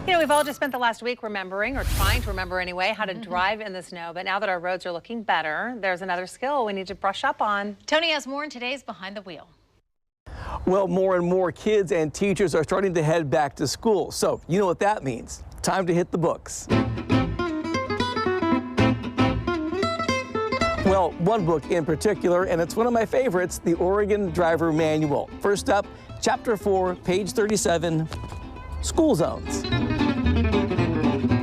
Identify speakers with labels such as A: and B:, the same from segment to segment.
A: You know, we've all just spent the last week remembering, or trying to remember anyway, how to drive in the snow. But now that our roads are looking better, there's another skill we need to brush up on.
B: Tony has more in today's Behind the Wheel.
C: Well, more and more kids and teachers are starting to head back to school. So you know what that means. Time to hit the books. Well, one book in particular, and it's one of my favorites, the Oregon Driver Manual. First up, Chapter 4, page 37, School Zones.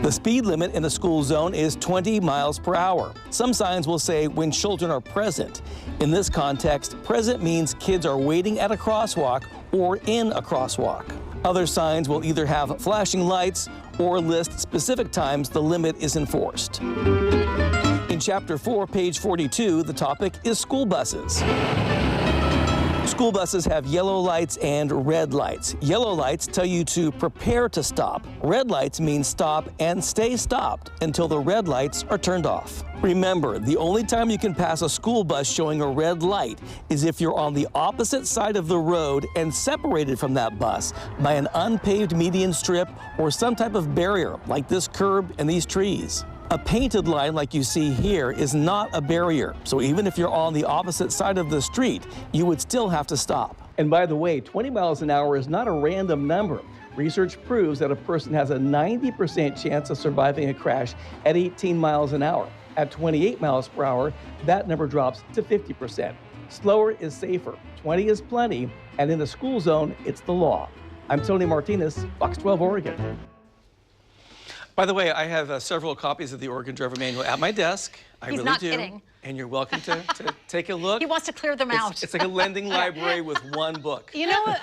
C: The speed limit in a school zone is 20 miles per hour. Some signs will say when children are present. In this context, present means kids are waiting at a crosswalk or in a crosswalk. Other signs will either have flashing lights or list specific times the limit is enforced. In Chapter 4, page 42, the topic is school buses. School buses have yellow lights and red lights. Yellow lights tell you to prepare to stop. Red lights mean stop and stay stopped until the red lights are turned off. Remember, the only time you can pass a school bus showing a red light is if you're on the opposite side of the road and separated from that bus by an unpaved median strip or some type of barrier like this curb and these trees. A painted line like you see here is not a barrier, so even if you're on the opposite side of the street, you would still have to stop. And by the way, 20 miles an hour is not a random number. Research proves that a person has a 90% chance of surviving a crash at 18 miles an hour. At 28 miles per hour, that number drops to 50%. Slower is safer, 20 is plenty, and in the school zone, it's the law. I'm Tony Martinez, Fox 12 Oregon. By the way, I have several copies of the Oregon Driver Manual at my desk. I
B: He's
C: really
B: not
C: do.
B: kidding.
C: And you're welcome to take a look.
B: He wants to clear them out.
C: It's like a lending library with one book.
A: You know,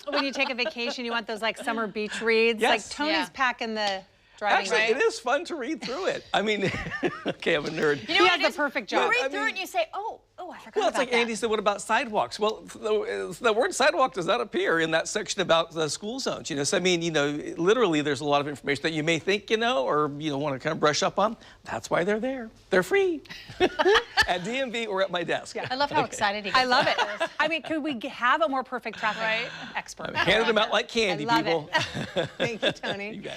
A: when you take a vacation, you want those like summer beach reads?
C: Yes.
A: Like Tony's packing the driving.
C: Actually,
A: right?
C: it is fun to read through it. I mean, okay, I'm a nerd.
B: You know
A: He
B: what
A: has the perfect job.
B: You read
C: I
B: through
C: mean-
B: it and you say, oh, I forgot
C: Well, it's
B: about
C: like
B: that.
C: Andy said, what about sidewalks? Well, the word sidewalk does not appear in that section about the school zones. You know, so I mean, you know, literally there's a lot of information that you may think you know or, you know, want to kind of brush up on. That's why they're there. They're free at DMV or at my desk.
B: I love how excited he gets.
A: I love it. I mean, could we have a more perfect traffic expert?
C: Handed them out like candy,
A: I love
C: people.
A: it. Thank you, Tony.
C: You bet.